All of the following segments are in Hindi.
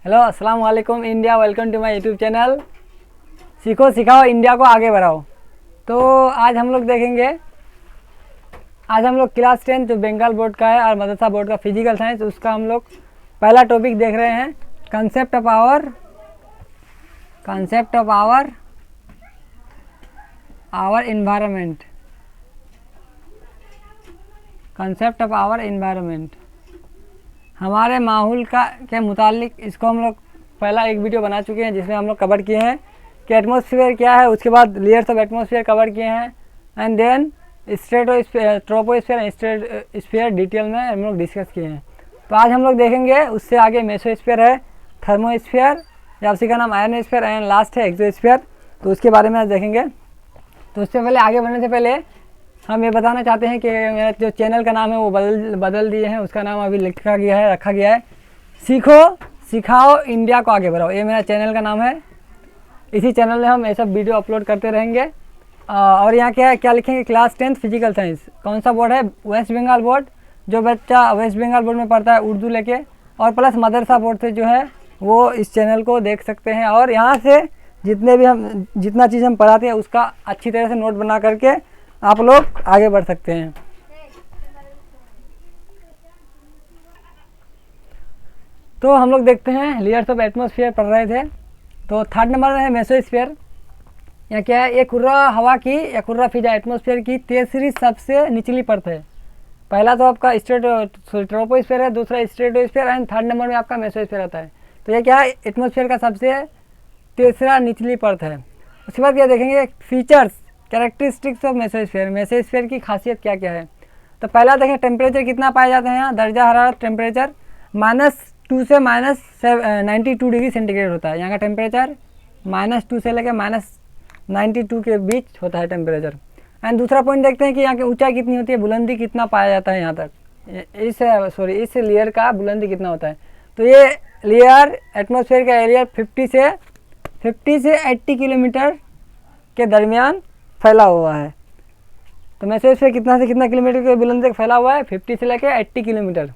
हेलो अस्सलाम वालेकुम India, welcome to my YouTube channel. सीखो सिखाओ इंडिया को आगे बढ़ाओ। तो आज हम लोग क्लास 10 जो बंगाल बोर्ड का है और मदरसा बोर्ड का फिजिकल साइंस, उसका हम लोग पहला टॉपिक देख रहे हैं। Concept of our environment. Concept of our environment, हमारे माहौल का के मुतालिक इसको हम लोग पहला एक वीडियो बना चुके हैं जिसमें हम लोग कवर किए हैं कि एटमॉस्फेयर क्या है, उसके बाद लेयर्स ऑफ एटमॉस्फेयर कवर किए हैं, and then stratosphere, troposphere, stratosphere detail में हम लोग डिस्कस किए हैं। तो आज हम लोग देखेंगे उससे आगे मेसोस्फेयर है, थर्मोस्फेयर या उसी का नाम आयनोस्फेयर, एंड लास्ट है एक्सोस्फेयर। तो उसके बारे में आज देखेंगे। तो उससे पहले आगे बढ़ने से पहले हम ये बताना चाहते हैं कि मेरा जो चैनल का नाम है वो बदल दिए हैं। उसका नाम अभी रखा गया है सीखो सिखाओ इंडिया को आगे बढ़ाओ। ये मेरा चैनल का नाम है। इसी चैनल में हम ये सब वीडियो अपलोड करते रहेंगे। और यहाँ क्या लिखेंगे, क्लास 10 फिजिकल साइंस। कौन सा बोर्ड है? वेस्ट बंगाल बोर्ड। जो बच्चा वेस्ट बंगाल बोर्ड में पढ़ता है उर्दू लेके, और प्लस मदरसा बोर्ड से जो है वो इस चैनल को देख सकते हैं। और यहाँ से जितना चीज़ हम पढ़ाते हैं उसका अच्छी तरह से नोट बना करके आप लोग आगे बढ़ सकते हैं। तो हम लोग देखते हैं लेयर्स ऑफ एटमॉस्फेयर पढ़ रहे थे। तो थर्ड नंबर में है मेसोस्फेयर। यहाँ क्या है? ये खुर्रा हवा की या खुर्रा फिजा एटमॉस्फेयर की तीसरी सबसे निचली परत है। पहला तो आपका ट्रोपोस्फेयर है, दूसरा स्ट्रेटोस्फेयर, एंड थर्ड नंबर में आपका मेसोस्फेयर आता है। तो ये क्या है? एटमॉस्फेयर का सबसे तीसरा निचली परत है। उसके बाद क्या देखेंगे, features characteristics of mesosphere. Mesosphere की खासियत क्या क्या है? तो पहला देखें, टेम्परेचर कितना पाया जाता है यहाँ, दर्जा हरारत टेम्परेचर -2 से -92 डिग्री सेंटीग्रेड होता है। यहाँ का टेम्परेचर -2 से लेकर -92 के बीच होता है टेम्परेचर। एंड दूसरा पॉइंट देखते हैं कि यहाँ की ऊंचाई कितनी होती है, बुलंदी कितना पाया जाता है यहाँ तक, इस लेयर का बुलंदी कितना होता है। तो ये लेयर एटमॉस्फेयर का एरिया 50 से 80 किलोमीटर के दरमियान फैला हुआ है। तो मेसोस्फेयर कितना से कितना किलोमीटर के बुलंदी तक फैला हुआ है? 50 से लेकर 80 किलोमीटर।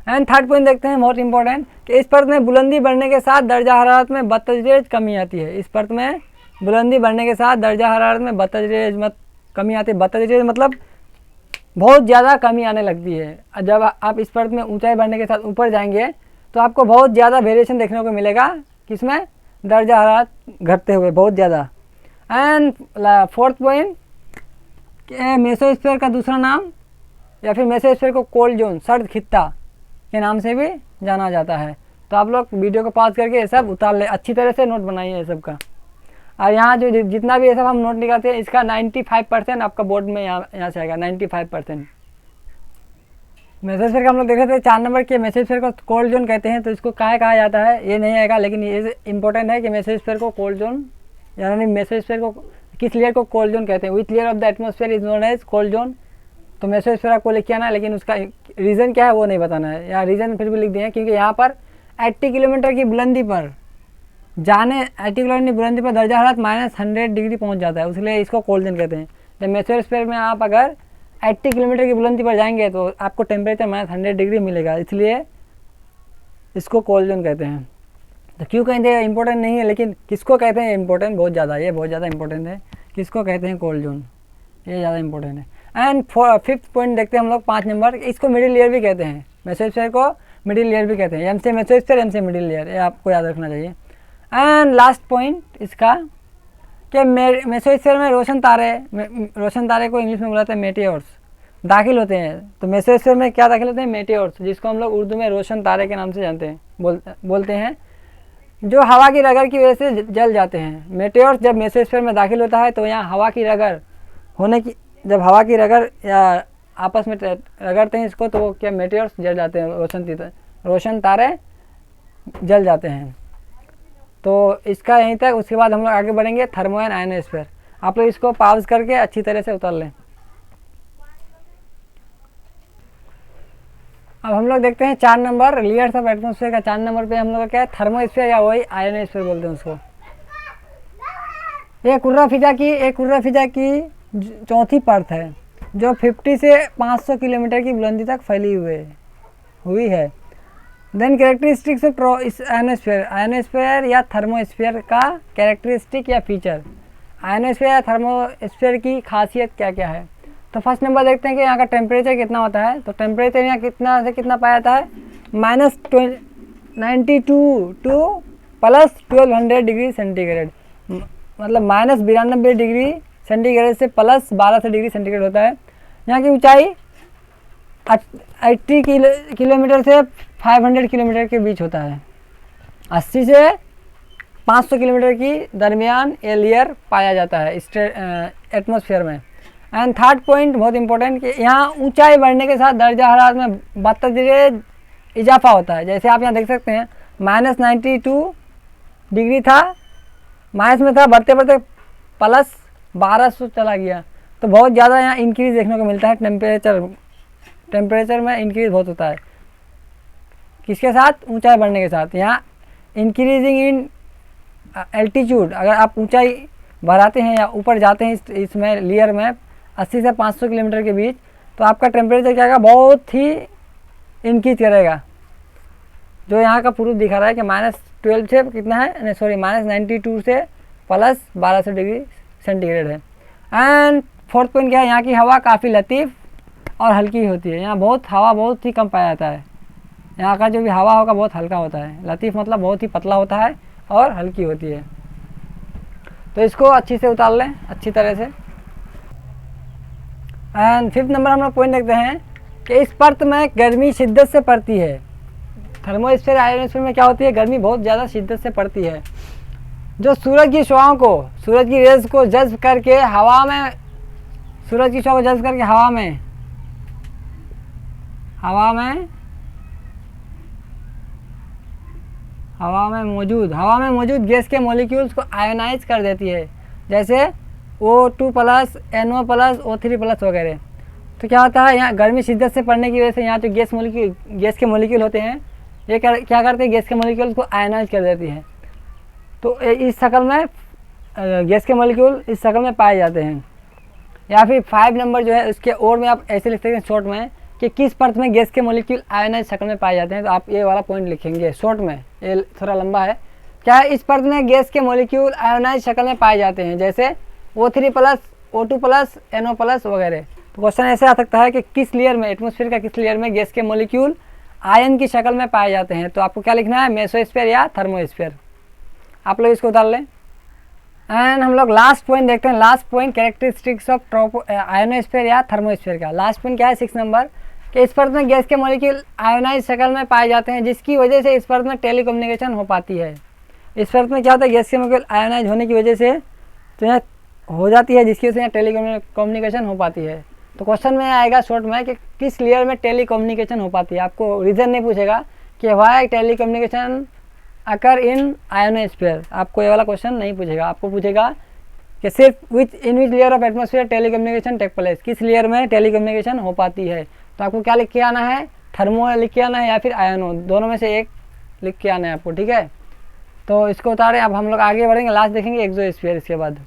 एंड थर्ड पॉइंट देखते हैं, बहुत इंपॉर्टेंट, कि इस परत में बुलंदी बढ़ने के साथ दर्जा हरारत में बतदरेज कमी आती है। इस परत में बुलंदी बढ़ने के साथ दर्जा हरारत में बतदरेज कमी आती है। बतदरेज मतलब बहुत ज़्यादा कमी आने लगती है। जब आप इस परत में ऊंचाई बढ़ने के साथ ऊपर जाएंगे तो आपको बहुत ज़्यादा वेरिएशन देखने को मिलेगा, किसमें? दर्जा हरारत घटते हुए बहुत ज़्यादा। एंड फोर्थ पॉइंट, मेसोस्फेयर का दूसरा नाम या फिर मेसोस्फेयर को कोल्ड जोन, सर्द खित्ता के नाम से भी जाना जाता है। तो आप लोग वीडियो को पॉज करके ये सब उतार ले, अच्छी तरह से नोट बनाइए ये सब का। और यहाँ जो जितना भी ये सब हम नोट निकालते हैं इसका 95% आपका बोर्ड में यहाँ से आएगा, 95%। मेसोस्फेयर का हम लोग देख रहे थे 4 नंबर के, मेसोस्फेयर को कोल्ड जोन कहते हैं। तो इसको कहा जाता है ये नहीं आएगा, लेकिन ये इंपॉर्टेंट है कि मेसोस्फेयर को कोल्ड जोन, यानी मेसोस्फेयर को किस लेयर को कोल्ड जोन कहते हैं। Which layer of the atmosphere is known as cold zone. तो मेसोस्फेयर आपको लिख के आना है, लेकिन उसका रीज़न क्या है वो नहीं बताना है। या रीज़न फिर भी लिख दिए हैं क्योंकि यहाँ पर 80 किलोमीटर की बुलंदी पर 80 किलोमीटर की बुलंदी पर दर्जा हरारत -100 डिग्री पहुँच जाता है, इसलिए इसको कोल्ड जोन कहते हैं। तो मेसोस्फेयर में आप अगर 80 किलोमीटर की बुलंदी पर जाएंगे तो आपको टेम्परेचर -100 डिग्री मिलेगा, इसलिए इसको कोल्ड जोन कहते हैं। तो क्यों कहते हैं इंपॉर्टेंट नहीं है, लेकिन किसको कहते हैं इंपॉर्टेंट बहुत ज़्यादा, ये बहुत ज़्यादा इंपॉर्टेंट है। किसको कहते हैं कोल्ड जोन, ये ज़्यादा इंपॉर्टेंट है। एंड फिफ्थ पॉइंट देखते हैं हम लोग 5 नंबर, इसको मिडिल लेयर भी कहते हैं। मेसोस्फेयर को मिडिल लेयर भी कहते हैं। एम से मेसोस्फेयर, एम से मिडिल लेयर, ये आपको याद रखना चाहिए। एंड लास्ट पॉइंट इसका कि मेसोस्फेयर में रोशन तारे को इंग्लिश में बुलाते हैं मेटियोर्स, दाखिल होते हैं। तो मेसोस्फेयर में क्या दाखिल होते हैं? मेटियोर्स, जिसको हम लोग उर्दू में रोशन तारे के नाम से जानते हैं, बोलते हैं, जो हवा की रगड़ की वजह से जल जाते हैं। मेटियोर्स जब मेसोस्फेयर में दाखिल होता है तो यहाँ हवा की रगड़ होने की, जब हवा की रगड़ या आपस में रगड़ते हैं इसको, तो वो क्या मेटियोर्स जल जाते हैं, रोशन तारे जल जाते हैं। तो इसका यहीं तक। उसके बाद हम लोग आगे बढ़ेंगे थर्मो एंड आयनोस्फेयर। आप लोग इसको पॉज करके अच्छी तरह से उतार लें। अब हम लोग देखते हैं 4 नंबर, लेयर्स ऑफ एटमॉस्फेयर का 4 नंबर पे हम लोग का क्या है? थर्मोस्फेयर या वही आयनोस्फेयर बोलते हैं उसको। ये कुर्रा फिजा की चौथी परत है जो 50 से 500 किलोमीटर की बुलंदी तक फैली हुई है। Then characteristics of ionosphere, ionosphere या थर्मोस्फीयर का कैरेक्टरिस्टिक या फीचर, आयनोस्फीयर या थर्मोस्फीयर की खासियत क्या क्या है। तो फर्स्ट नंबर देखते हैं कि यहाँ का टेम्परेचर कितना होता है। तो टेम्परेचर यहाँ कितना से कितना पाया जाता है, -92 टू +1200 डिग्री सेंटीग्रेड, मतलब -92 डिग्री सेंटीग्रेड से +1200 डिग्री सेंटीग्रेड होता है। यहाँ की ऊंचाई 80 किलोमीटर से 500 किलोमीटर के बीच होता है। 80 से 500 किलोमीटर की दरमियान ये लेयर पाया जाता है एटमॉस्फेयर में। एंड थर्ड पॉइंट बहुत इंपॉर्टेंट कि यहाँ ऊंचाई बढ़ने के साथ दर्जा हरारत में बतदरीज इजाफा होता है। जैसे आप यहाँ देख सकते हैं -92 डिग्री था, माइनस में था, बढ़ते बढ़ते +1200 चला गया। तो बहुत ज़्यादा यहाँ इंक्रीज देखने को मिलता है, टेम्परेचर में इंक्रीज बहुत होता है। किसके साथ, ऊंचाई बढ़ने के साथ। यहाँ इंक्रीजिंग इन एल्टीट्यूड, अगर आप ऊंचाई बढ़ाते हैं या ऊपर जाते हैं इसमें लेयर में 80 से 500 किलोमीटर के बीच, तो आपका टेम्परेचर क्या होगा, बहुत ही इंक्रीज करेगा। जो यहाँ का प्रूफ दिखा रहा है कि -12 से कितना है, नहीं सॉरी -92 से +1200 डिग्री सेंटीग्रेड है। एंड फोर्थ पॉइंट क्या है, यहाँ की हवा काफ़ी लतीफ़ और हल्की होती है। यहाँ हवा बहुत ही कम पाया जाता है। यहाँ का जो भी हवा होगा बहुत हल्का होता है। लतीफ़ मतलब बहुत ही पतला होता है और हल्की होती है। तो इसको अच्छी से उतार लें, अच्छी तरह से। एंड फिफ्थ नंबर हम लोग पॉइंट देखते हैं कि इस परत में गर्मी शिद्दत से पड़ती है। थर्मोस्फीयर आयोनोस्फीयर में क्या होती है, गर्मी बहुत ज़्यादा शिद्दत से पड़ती है, जो सूरज की शुआओं को, सूरज की रेज को जज्ब करके हवा में, सूरज की शुआ को जज्ब करके हवा में मौजूद गैस के मॉलिक्यूल्स को आयोनाइज कर देती है, जैसे O2+, NO+, O3+ वगैरह। तो क्या होता है, यहाँ गर्मी शिद्दत से पड़ने की वजह से यहाँ जो गैस के मॉलिक्यूल होते हैं, ये क्या करते हैं, गैस के मॉलिक्यूल्स को आयोनाइज कर देती है। तो इस शक्ल में गैस के मॉलिक्यूल इस शक्ल में पाए जाते हैं। या फिर 5 नंबर जो है उसके और में आप ऐसे लिख सकते हैं शॉर्ट में कि किस परत में गैस के मॉलिक्यूल आयोनाइज शक्ल में पाए जाते हैं। तो आप ये वाला पॉइंट लिखेंगे शॉर्ट में, ये थोड़ा लंबा है। क्या है, इस परत में गैस के मॉलिक्यूल आयोनाइज शक्ल में पाए जाते हैं, जैसे O3+, O2+, NO+ वगैरह। तो क्वेश्चन ऐसे आ सकता है कि किस लेयर में, एटमॉस्फेयर का किस लेयर में गैस के मॉलिक्यूल आयन की शक्ल में पाए जाते हैं। तो आपको क्या लिखना है, मेसोस्फीयर या थर्मोस्फीयर। आप लोग इसको उतार लें। एंड हम लोग लास्ट पॉइंट देखते हैं। Last point characteristics of ionosphere या थर्मोस्फीयर का। लास्ट पॉइंट क्या है, 6 नंबर, कि इस परत में गैस के मॉलिक्यूल आयोनाइज शक्ल में पाए जाते हैं, जिसकी वजह से इस परत में टेलीकम्युनिकेशन हो पाती है। इस परत में क्या होता है, गैस के मॉलिक्यूल आयोनाइज होने की वजह से तो यहाँ हो जाती है, जिसकी वजह से यहाँ टेलीकम्युनिकेशन हो पाती है। तो क्वेश्चन में आएगा शॉर्ट में कि किस लेयर में टेलीकम्युनिकेशन हो पाती है। आपको रीज़न नहीं पूछेगा कि why telecommunication occur in ionosphere, आपको ये वाला क्वेश्चन नहीं पूछेगा। आपको पूछेगा कि सिर्फ in which layer of atmosphere telecommunication take place, किस लेयर में टेलीकम्युनिकेशन हो पाती है। तो आपको क्या लिख के आना है, थर्मो लिख के आना है या फिर आयनो, दोनों में से एक लिख के आना है आपको, ठीक है। तो इसको उतारें। अब हम लोग आगे बढ़ेंगे, लास्ट देखेंगे एक्सोस्फीयर इसके बाद।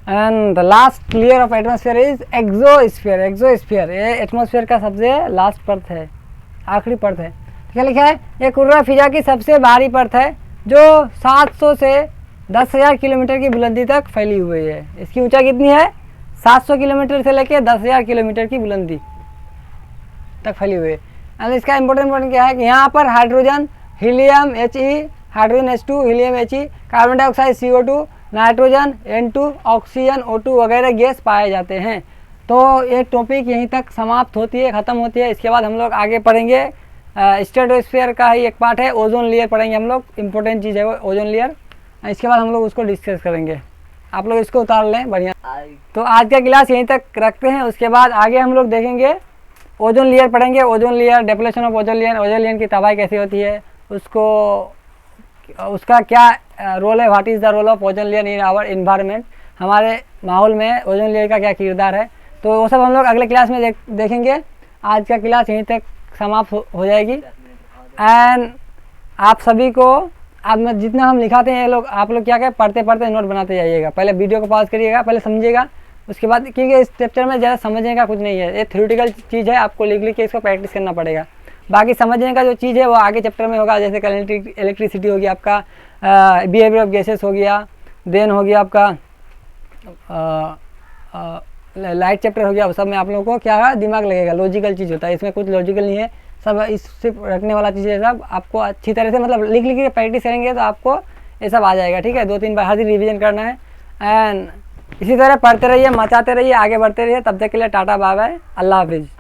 And the last layer of atmosphere is exosphere. Exosphere ये एटमॉस्फेयर का सबसे लास्ट परत है, आखिरी परत है। क्या लिखा है, ये कुर्रा फिजा की सबसे भारी परत है जो 700 से 10,000 किलोमीटर की बुलंदी तक फैली हुई है। इसकी ऊंचाई कितनी है, 700 किलोमीटर से लेकर 10,000 किलोमीटर की बुलंदी तक फैली हुई है। एंड इसका इंपॉर्टेंट पॉइंट क्या है कि यहाँ पर hydrogen, helium He, hydrogen H2, helium He, carbon dioxide CO2, nitrogen N2, oxygen O2 वगैरह गैस पाए जाते हैं। तो ये टॉपिक यहीं तक समाप्त होती है, ख़त्म होती है। इसके बाद हम लोग आगे पढ़ेंगे स्ट्रेटोस्फीयर का ही एक पार्ट है, ओजोन लेयर पढ़ेंगे हम लोग। इंपॉर्टेंट चीज़ है वो ओजोन लेयर। इसके बाद हम लोग उसको डिस्कस करेंगे। आप लोग इसको उतार लें, बढ़िया। तो आज का क्लास यहीं तक रखते हैं। उसके बाद आगे हम लोग देखेंगे ओजोन लेयर पढ़ेंगे। Ozone layer, depletion of ozone layer की तबाही कैसी होती है, उसका क्या रोल है, what is the role of ozone layer in our environment, हमारे माहौल में ओजोन लेयर का क्या किरदार है। तो वो सब हम लोग अगले क्लास में देखेंगे। आज का क्लास यहीं तक समाप्त हो जाएगी। एंड आप सभी को अब जितना हम लिखाते हैं ये लोग, आप लोग क्या करें, पढ़ते पढ़ते नोट बनाते जाइएगा। पहले वीडियो को पॉज करिएगा, पहले समझिएगा, उसके बाद, क्योंकि इस चैप्टर में ज़्यादा समझने का कुछ नहीं है, ये थ्योरेटिकल चीज़ है, आपको लिख लिख के इसको प्रैक्टिस करना पड़ेगा। बाकी समझने का जो चीज़ है वो आगे चैप्टर में होगा, जैसे इलेक्ट्रिसिटी हो गया आपका, बिहेवियर ऑफ गैसेस हो गया, देन हो गया आपका लाइट चैप्टर हो गया। सब में आप लोगों को क्या दिमाग लगेगा, लॉजिकल चीज़ होता है, इसमें कुछ लॉजिकल नहीं है, सब इससे रखने वाला चीज़ है। सब आपको अच्छी तरह से मतलब लिख लिख के प्रैक्टिस करेंगे तो आपको ये सब आ जाएगा, ठीक है। 2-3 बार हर दिन रिवीजन करना है एंड इसी तरह पढ़ते रहिए, मचाते रहिए, आगे बढ़ते रहिए। तब तक के लिए टाटा बाय बाय, अल्लाह हाफिज़।